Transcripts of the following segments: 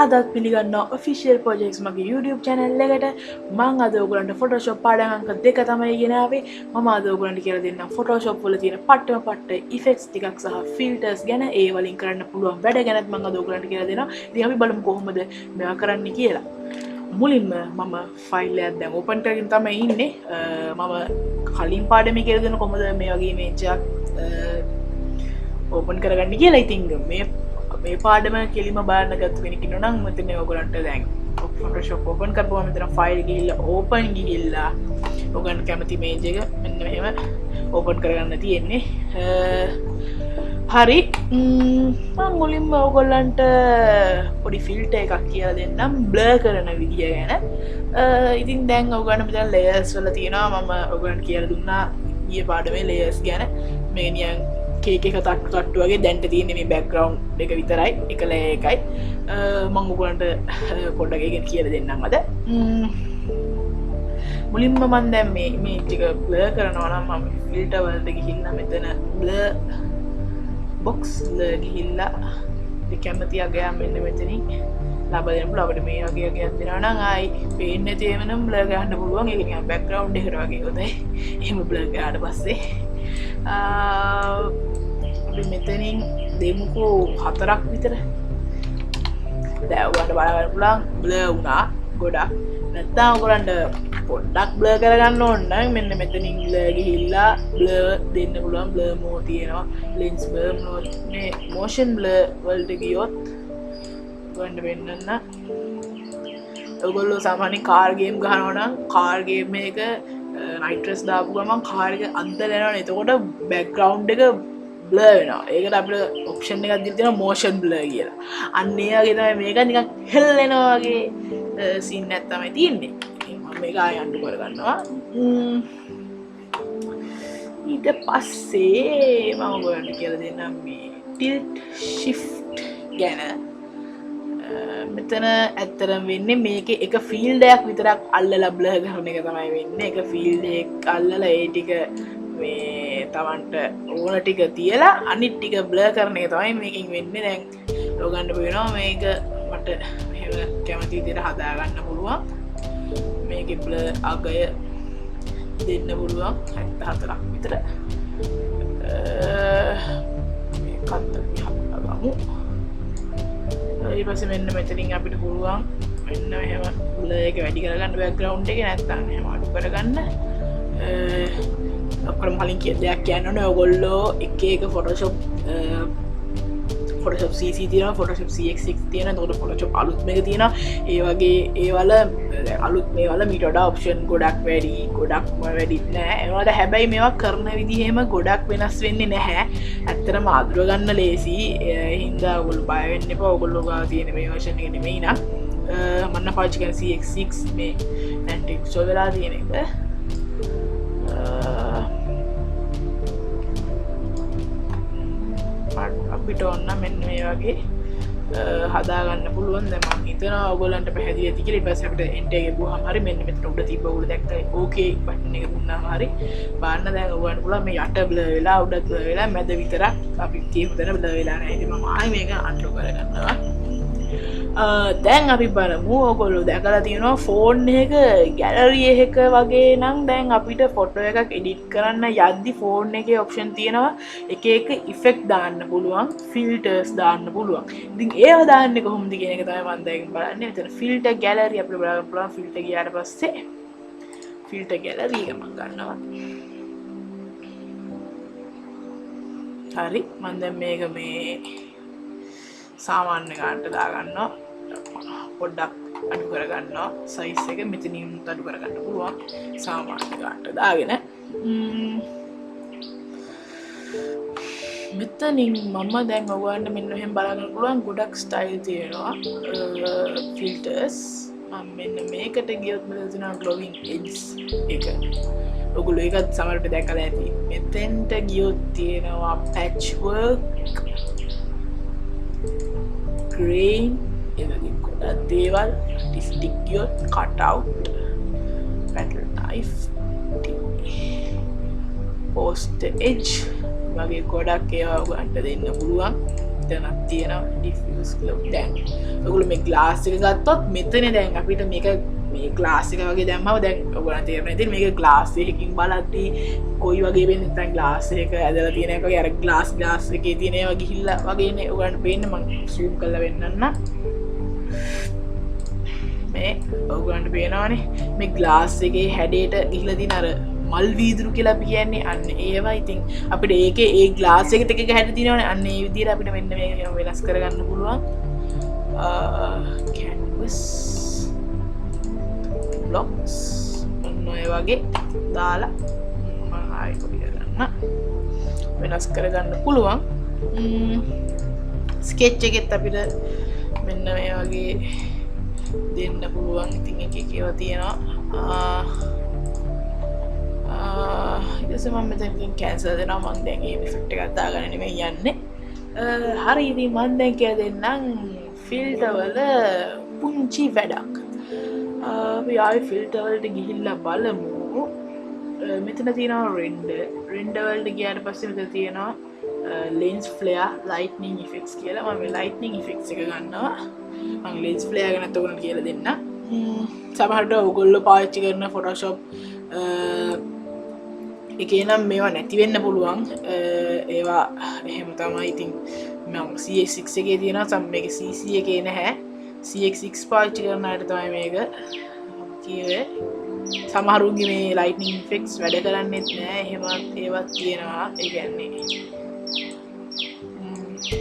අදත් පිළිගන්න official projects මගේ YouTube channel එකට මම අද ඔයගලන්ට Photoshop පාඩම් අංක 2 තමයි ගෙනාවේ මම අද ඔයගලන්ට කියලා දෙන්නම් Photoshop වල තියෙන පට්ට effects ටිකක් සහ filters ගැන ඒ වලින් කරන්න පුළුවන් වැඩ ගැනත් මම අද ඔයගලන්ට කියලා දෙනවා ඉතින් අපි බලමු කොහොමද මේවා කරන්න කියලා මුලින්ම මම ෆයිල් එකක් දැන් ඕපන් කරගෙන තමයි ඉන්නේ මම කලින් පාඩමේ කියලා දෙන කොහොමද මේ වගේ image එකක් ඕපන් කරගන්න කියලා ඉතින් මේ පාඩම කෙලිම බලන්න ගත්ත කෙනෙක් ඉන්නවා නම් මෙතන ඔයගොල්ලන්ට දැන් Photoshop open කරපුවම මෙතන file ගිහිල්ලා open ගිහිල්ලා ඔයගොල්ලන්ට කැමති image එක මෙන්න මෙහෙම open කරගන්න තියෙන්නේ හරි මම මුලින්ම ඔයගොල්ලන්ට පොඩි filter එකක් කියලා දෙන්නම් blur කරන විදිය ගැන ඉතින් දැන් ඔයගොල්ලන්ට මෙතන layers වල තියෙනවා මම ඔයගොල්ලන්ට කියලා දුන්නා ඊයේ පාඩමේ layers ගැන මේ නියන් කේක් එක තට්ටු වගේ දැන්ට තියෙන්නේ මේ බෑග්ග්‍රවුන්ඩ් එක විතරයි එක ලේයර් එකයි මම ඔයගලන්ට පොඩ්ඩක් ඒක කියලා දෙන්නම් අද මුලින්ම මම දැන් මේ image එක blur කරනවා නම් මම filter වලට ගිහිල්ලා මෙතන blur box වල ගිහිල්ලා මේ කැමති අගයක් මෙන්න මෙතනින් ලබා දෙන්න පුළුවන් අපිට මේ වගේ අගයක් දෙනවා නම් ආයි පේන්නේ නැති වෙනනම් blur ගන්න පුළුවන් ඒක නිකන් බෑග්ග්‍රවුන්ඩ් එකට වගේ හොඳයි එහෙම blur කරාට පස්සේ අපි මෙතනින් දෙමුකෝ 4ක් විතර දැන් ඔයාලට බලන්න පුළුවන් blur වුණා ගොඩක් නැත්නම් ඔයගලන්ට පොඩ්ඩක් blur කරගන්න ඕන නම් මෙන්න මෙතනින් blur ගිහිල්ලා blur දෙන්න පුළුවන් blur mode තියෙනවා lens blur mode මේ motion blur වලට ගියොත් ඔයගලන්ට වෙන්නන්න ඔයගොල්ලෝ සාමාන්‍යයෙන් කාර් ගේම් ගහනවා නම් කාර් ගේම් එක නයිට්‍රස් දාපු ගමන් කාර් එක අන්තර යනවනේ එතකොට බෑග්ග්‍රවුන්ඩ් එක blur වෙනවා ඒකට අපිට ඔප්ෂන් එකක් දීලා තියෙනවා motion blur කියලා අන්න ඒ වගේ තමයි මේක නිකන් හෙල්ලෙනවා වගේ සීන් එකක් තමයි තියෙන්නේ මම මේක ආයෙ අන්ඩු කරගන්නවා ඊට පස්සේ මම ඔයගොල්ලන්ට කියලා දෙන්නම් මේ tilt shift ගැන මෙතන ඇත්තරම් වෙන්නේ මේකේ එක ෆීල්ඩ් එකක් විතරක් අල්ලලා බ්ලර් කරන එක තමයි වෙන්නේ එක ෆීල්ඩ් එකක් අල්ලලා ඒ ටික මේ තවන්ට ඕන ටික තියලා අනිත් ටික බ්ලර් කරන එක තමයි මේකෙන් වෙන්නේ දැන් ඔයගොල්ලන්ට පේනවා මේක මට මෙහෙම කැමති විදිහට හදා ගන්න පුළුවන් මේකේ බ්ලර් අගය දෙන්න පුළුවන් 74ක් විතර මේකත් අපි හදමු ඊට පස්සේ මෙන්න මෙතනින් අපිට පුළුවන් මෙන්න මෙහෙම blur එක වැඩි කරගන්න background එක නැත්තම් එහෙම අඩු කරගන්න ඔක්කොම කලින් දෙයක් කියන්න ඕනේ ඔයගොල්ලෝ එක එක Photoshop CC තියෙනවා Photoshop CX6 තියෙනවා එතකොට Photoshop අලුත් මේක තියෙනවා ඒ වගේ ඒවල අලුත් මේවල මීට වඩා ඔප්ෂන් ගොඩක් ගොඩක්ම වැඩි නෑ ඒවලට හැබැයි මේවා කරන විදිහෙම ගොඩක් වෙනස් වෙන්නේ නැහැ ඇත්තටම අඳුර ගන්න ලේසි හින්දා ඔයගොල්ලෝ බය වෙන්න එපා ඔයගොල්ලෝ ගාව තියෙන මේ version එක නෙමෙයි නා මම පාවිච්චි කරන CX6 මේ දැන් ටික්ස් වෙලා තියෙන එක අපිට ඔන්න මෙන්න මේ වගේ හදාගන්න පුළුවන් දැන් මම හිතනවා ඔයගොල්ලන්ට පැහැදිලි ඇති කියලා ඊට පස්සේ අපිට එන්ටර් එක ගුවාම හරි මෙන්න මෙතන උඩ තිබ්බ උඩ දැක්කයි ඕකේ බටන් එක දුන්නාම හරි බලන්න දැන් ඔයගොල්ලන්ට පුළුවන් මේ යට බ්ලර් වෙලා උඩ බ්ලර් වෙලා මැද විතරක් අපි කියමු දැන් බ්ලර් වෙලා නැහැ ඉතින් මම ආයෙ මේක අන්ඩු කරගන්නවා දැන් අපි බලමු ඔයගොල්ලෝ දැකලා තියෙනවා ෆෝන් එක ගැලරි එක වගේ නම් දැන් අපිට ෆොටෝ එකක් එඩිට් කරන්න යද්දි ෆෝන් එකේ ඔප්ෂන් තියෙනවා එක එක ඉෆෙක්ට් දාන්න පුළුවන් ෆිල්ටර්ස් දාන්න පුළුවන් ඉතින් ඒවා දාන්නේ කොහොමද කියන එක තමයි මම දැන් බලන්නේ මෙතන ෆිල්ටර් ගැලරි අපිට බලන්න පුළුවන් ෆිල්ටර් ගියාට පස්සේ ෆිල්ටර් ගැලරි එක මම ගන්නවා හරි මම දැන් මේක මේ සාමාන්‍ය ගන්නට දාගන්නවා පොඩ්ඩක් අඩු කරගන්නවා සයිස් එක මෙතනින් අඩු කරගන්න පුළුවන් සාමාන්‍ය ගන්නට දාගෙන මෙතනින් මම දැන් ඔයගොල්ලන්ට මෙන්න මෙහෙම බලන්න පුළුවන් ගොඩක් ස්ටයිල් තියෙනවා ෆිල්ටර්ස් මම මෙන්න මේකට ගියොත් මෙතන තියෙනවා glowing edges එක ඔයගොල්ලෝ ඒකත් සමහරවිට දැකලා ඇති මෙතෙන්ට ගියොත් තියෙනවා patch work grain එවැනි ගොඩක් දේවල් artistic ගියොත් cut out battle knife post edge වගේ ගොඩක් ඒවා ඔයගොල්ලන්ට දෙන්න පුළුවන් එතනක් තියෙනවා diffuse glow. දැන් ඔයගොල්ලෝ මේ glass එක ගත්තොත් මෙතන දැන් අපිට මේක මේ glass එක වගේ දැම්මම දැන් ඔයගොල්ලන්ට තේරෙනවා ඉතින් මේක glass එකකින් බලද්දී කොයි වගේ වෙන්නේ නැත්නම් glass එක ඇදලා තියෙන එක වගේ අර glass එකේ තියෙන ඒවා ගිහිල්ලා වගේනේ ඔයගොල්ලන්ට පේන්නේ. මම zoom කරලා වෙන්නන්න මේ ඔයගොල්ලන්ට පේනවනේ මේ glass එකේ හැඩයට ගිහිල්ලා තියෙන අර මල් වීදුරු කියලා අපි කියන්නේ අන්න ඒවා. ඉතින් අපිට ඒකේ ඒ glass එකට එක හැඩ තියෙනවනේ අන්න ඒ විදිහට අපිට මෙන්න මේක වෙනස් කරගන්න පුළුවන්. canvas blocks ඔන්න ඔය වගේ දාලා මම ආයෙ කොපි කරගන්න වෙනස් කරගන්න පුළුවන්. sketch එකෙත් අපිට මෙන්න මේ වගේ දෙන්න පුළුවන්. ඉතින් එක ඒවා තියෙනවා. ඊටසේ මම මෙතනකින් කැන්සල් දෙනවා. මම දැන් මේ ඉෆෙක්ට් එකක් දාගන්න නෙමෙයි යන්නේ. හරි ඉතින් මම දැන් කියලා දෙන්නම් ෆිල්ටර් වල පුංචි වැඩක්. අපි ආයෙ ෆිල්ටර් වලට ගිහිල්ලා බලමු. මෙතන තියෙනවා රෙන්ඩර් වලට ගියාට පස්සේ මෙතන තියෙනවා lens flare lightning effects කියලා. මම මේ lightning effects එක ගන්නවා. මම lens flare ගැනත් ඔයගොල්ලන්ට කියලා දෙන්න. සමහරවිට ඔයගොල්ලෝ පාවිච්චි කරන photoshop එකේ නම් මේවා නැති වෙන්න පුළුවන්. ඒවා එහෙම තමයි. ඉතින් මම CX6 එකේ තියෙනවා. සම් මේක CC එකේ නැහැ. CX6 පාවිච්චි කරන අයට තමයි මේක කියේ. සමහරුන්ගේ මේ lightning effects වැඩ කරන්නේත් නැහැ. එහෙමත් ඒවත් තියෙනවා. ඒ කියන්නේ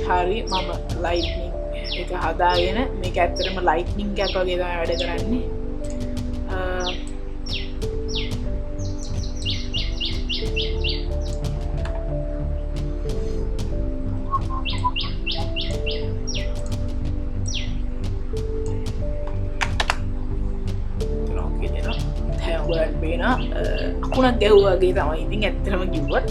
හරි මම lightning එක හදාගෙන මේක ඇත්තටම lightning එකක් වගේ තමයි වැඩ කරන්නේ. අකුණක් ගැහුවාගේ තමයි ඉතින් ඇත්තටම කිව්වොත්.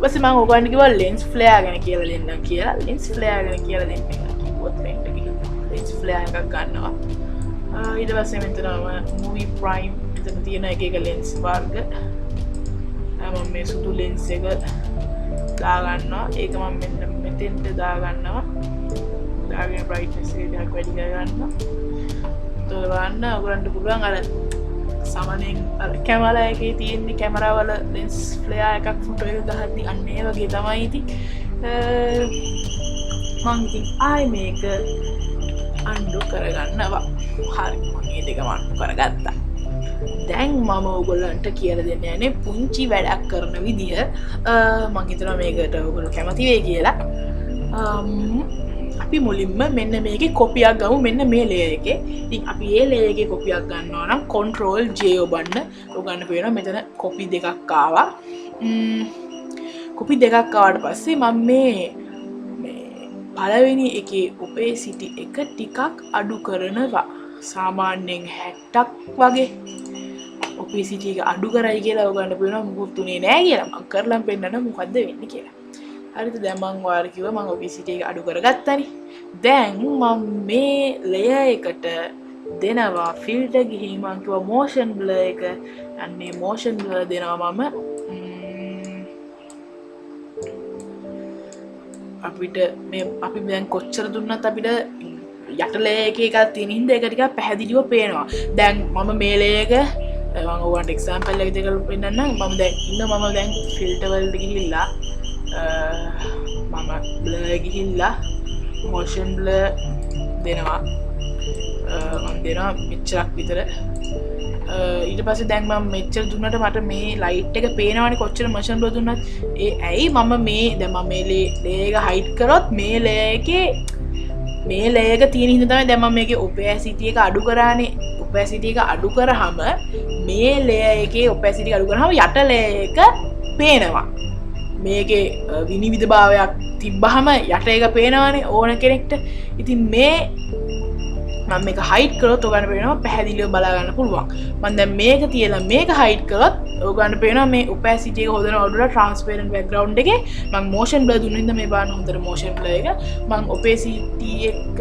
ඊපස්සේ මම ඔයගොල්ලන්ට කිව්වා lens flare ගැන කියලා දෙන්නම් කියලා. lens flare ගැන කියලා දෙන්න කිව්වොත් මේකට ගිහින් lens flare එකක් ගන්නවා. ඊට පස්සේ මෙතන movie prime මෙතන තියෙන එක lens වර්ග. මම මේ සුදු lens එක දා ගන්නවා. ඒක මම මෙන්න මෙතෙන්ට දා ගන්නවා. දාගෙන brightness එක ටිකක් වැඩි කර ගන්නවා. තෝරන්න ඔයගොල්ලන්ට පුළුවන් අර සාමාන්‍යයෙන් අර කැමරා එකේ තියෙන කැමරා වල lens flare එකක් ෆොටෝ එක ගහද්දි අන්න ඒ වගේ තමයි. ඉතින් මම ඉතින් ආයි මේක අන්ඩු කරගන්නවා. හරි මම මේ දෙකම අන්ඩු කරගත්තා. දැන් මම ඔයගොල්ලන්ට කියලා දෙන්න යන්නේ පුංචි වැඩක් කරන විදිය. මම හිතනවා මේකට ඔයගොල්ලෝ කැමති වෙයි කියලා. අපි මුලින්ම මෙන්න මේකේ කොපියක් ගමු මෙන්න මේ ලේයර් එකේ. ඉතින් අපි මේ ලේයර් එකේ කොපියක් ගන්නවා නම් control J ඔබන්න. ඔයගොල්ලන්ට පේනවා මෙතන කොපි දෙකක් ආවා. කොපි දෙකක් ආවට පස්සේ මම මේ පළවෙනි එකේ opacity එක ටිකක් අඩු කරනවා. සාමාන්‍යයෙන් 60ක් වගේ opacity එක අඩු කරයි කියලා ඔයගොල්ලන්ට පේනවා මුකුත් උනේ නැහැ කියලා. මම කරලා පෙන්නන්න මොකද්ද වෙන්නේ කියලා. හරිද? දැන් මම ඔයාලට කිව්වා මම opacity එක අඩු කරගත්තානේ. දැන් මම මේ layer එකට දෙනවා filter ගිහින් මම කිව්වා motion blur එක. අන්නේ motion blur දෙනවා මම අපිට මේ අපි දැන් කොච්චර දුන්නත් අපිට යට layer එකේ එකක් තියෙන හින්දා ඒක ටිකක් පැහැදිලිව පේනවා. දැන් මම මේ layer එක මම ඔයාලට example එක විදිහට පෙන්නන්නම්. මම දැන් filter වලට ගිහිල්ලා මම blur ගිහිල්ලා motion blur දෙනවා. මම දෙනවා මෙච්චරක් විතර. ඊට පස්සේ දැන් මම මෙච්චර දුන්නට මට මේ ලයිට් එක පේනවනේ කොච්චර motion blur දුන්නත්. ඒ ඇයි මම මේ දැන් මම මේ layer එක hide කරොත් මේ layer එකේ මේ layer එක තියෙන හින්දා තමයි දැන් මම මේකේ opacity එක අඩු කරානේ. opacity එක අඩු කරාම මේ layer එකේ opacity එක අඩු කරාම යට layer එක පේනවා. මේකේ විනිවිද භාවයක් තිබ්බහම යට එක පේනවනේ ඕන කෙනෙක්ට. ඉතින් මේ මම මේක හයිඩ් කරොත් ඔයගොල්ලන්ට පේනවා පැහැදිලිව බලා ගන්න පුළුවන්. මම දැන් මේක තියලා මේක හයිඩ් කරොත් ඔයගොල්ලන්ට පේනවා මේ opacity එක හොදන ඔඩුලා transparent background එකේ මම motion blur දුන්න හින්දා මේ බලන්න හොඳට motion blur එක මම opacity එක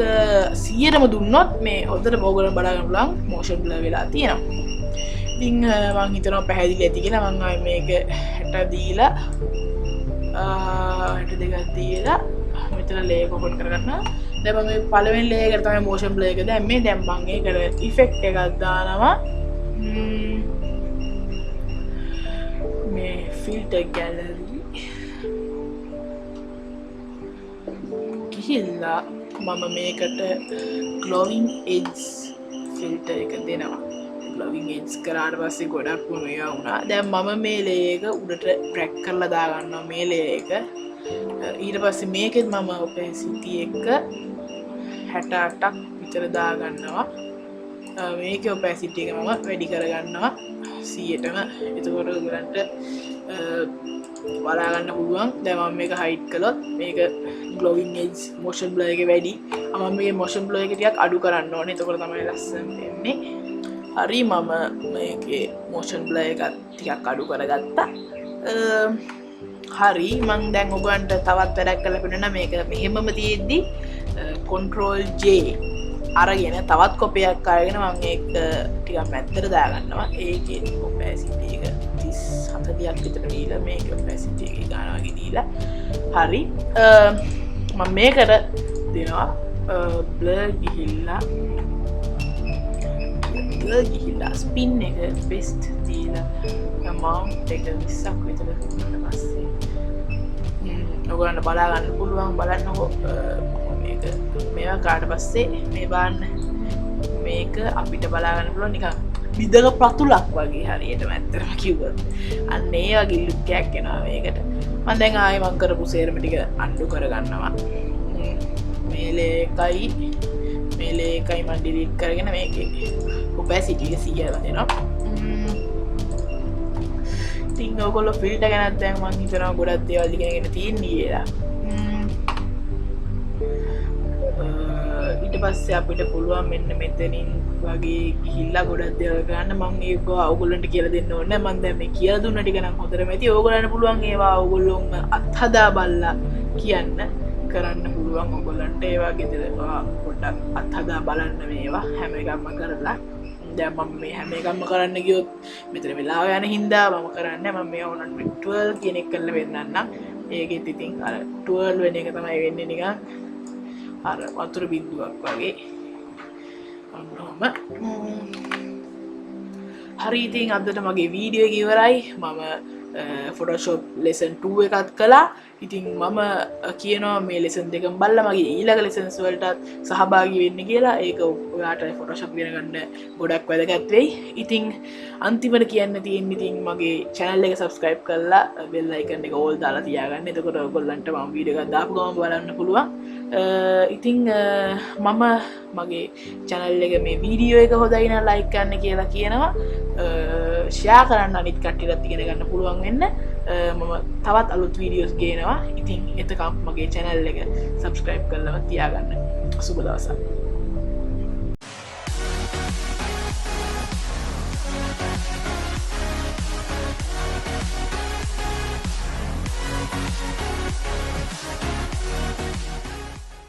100ම දුන්නොත් මේ හොඳට ඔයගොල්ලන්ට බලා ගන්න පුළුවන් motion blur වෙලා තියෙනවා. ඉතින් මම හිතනවා පැහැදිලි ඇති කියලා. මම ආයේ මේක 60 දීලා දෙකක් දීලා මෙතන ලේයර් කොපට් කරගන්නවා. දැන් මම මේ පළවෙනි ලේයර් එකට තමයි motion blur එක දැම්මේ. දැන් මම ඒකට effect එකක් දානවා. මේ filter gallery ගිහිල්ලා මම මේකට glowing edge filter එක දෙනවා. glowing edge කරාට පස්සේ ගොඩක් මේවා වුණා. දැන් මම මේ layer එක උඩට drag කරලා දා ගන්නවා මේ layer එක. ඊට පස්සේ මේකෙත් මම opacity එක 68ක් විතර දා ගන්නවා. මේකේ opacity එක මම වැඩි කර ගන්නවා 100ටම. එතකොට ඔයගලන්ට බලා ගන්න පුළුවන්. දැන් මම මේක hide කළොත් මේක glowing edge motion blur එක වැඩි. මම මේ motion blur එක ටිකක් අඩු කරන්න ඕනේ. එතකොට තමයි ලස්සන වෙන්නේ. හරි මම මේකේ motion blur එක ටිකක් අඩු කරගත්තා. හරි මම දැන් ඔයගන්ට තවත් වැඩක් කරලා පෙන්නන්න. මේක මෙහෙමම තියෙද්දි control J අරගෙන තවත් කොපියක් අරගෙන මම ඒක ටිකක් මැද්දට දාගන්නවා. ඒකේ opacity එක 30 40ක් විතර දීලා මේක opacity එක ගන්නවා වගේ දීලා. හරි මම මේකට දෙනවා blur ගිහිල්ලා spin එක best දීලා amount එක 20ක් විතර දුන්නා පස්සේ ඔයගොල්ලන්ට බලා ගන්න පුළුවන්. බලන්නකො මේක මේවා කාට පස්සේ මේ බලන්න මේක අපිට බලා ගන්න පුළුවන් නිකන් විදක පතුලක් වගේ හරියටම ඇත්තටම කිව්වොත්. අන්න ඒ වගේ ලුක් එකක් එනවා මේකට. මම දැන් ආයෙ මම කරපු සේරම ටික අන්ඩු කරගන්නවා. මේ ලේකයි මම ඩිලීට් කරගෙන මේකේ opacity එක 100 දෙනවා. ඉතින් ඔයගොල්ලෝ ෆිල්ටර් ගැනත් දැන් මම හිතනවා ගොඩක් දේවල් ඉගෙනගෙන තියෙන්නේ කියලා. ඊට පස්සේ අපිට පුළුවන් මෙන්න මෙතනින් වගේ ගිහිල්ලා ගොඩක් දේවල් ගන්න. මම ඒක ඔයගොල්ලන්ට කියලා දෙන්න ඕනේ. මම දැන් මේ කියලා දුන්න ටික නම් හොඳටම ඇති. ඔයගොල්ලන්ට පුළුවන් ඒවා ඔයගොල්ලෝම අත්හදා බලලා කියන්න කරන්න පුළුවන්. ඔයගොල්ලන්ට ඒවා ගෙදර පොඩ්ඩක් අත්හදා බලන්න මේවා හැම එකක්ම කරලා. දැන් මම මේ හැම එකක්ම කරන්න ගියොත් මෙතන වෙලාව යන හින්දා මම කරන්නේ මම මේ ඕනන් 12 කියන එක කරලා වෙන්නන්නම්. ඒකෙත් ඉතින් අර 12 වෙන එක තමයි වෙන්නේ නිකන් අර වතුර බින්දුවක් වගේ. ඔන්නෝම හරි ඉතින් අදට මගේ වීඩියෝ එක ඉවරයි. මම Photoshop lesson 2 එකත් කළා. ඉතින් මම කියනවා මේ lesson දෙකම බලලා මගේ ඊළඟ lessons වලටත් සහභාගී වෙන්න කියලා. ඒක ඔයාට Photoshop ඉගෙන ගන්න ගොඩක් වැදගත් වෙයි. ඉතින් අන්තිමට කියන්න තියෙන්නේ ඉතින් මගේ channel එක subscribe කරලා bell icon එක all දාලා තියාගන්න. එතකොට ඔයගොල්ලන්ට මම වීඩියෝ එකක් දාපු ගමන් බලන්න පුළුවන්. ඉතින් මම මගේ channel එක මේ වීඩියෝ එක හොඳයි නම් like කරන්න කියලා කියනවා. share කරන්න අනිත් කට්ටියටත් ඉගෙන ගන්න පුළුවන් වෙන්න. මම තවත් අලුත් වීඩියෝස් ගේනවා. ඉතින් එතකම් මගේ channel එක subscribe කරලා තියාගන්න. සුබ දවසක්.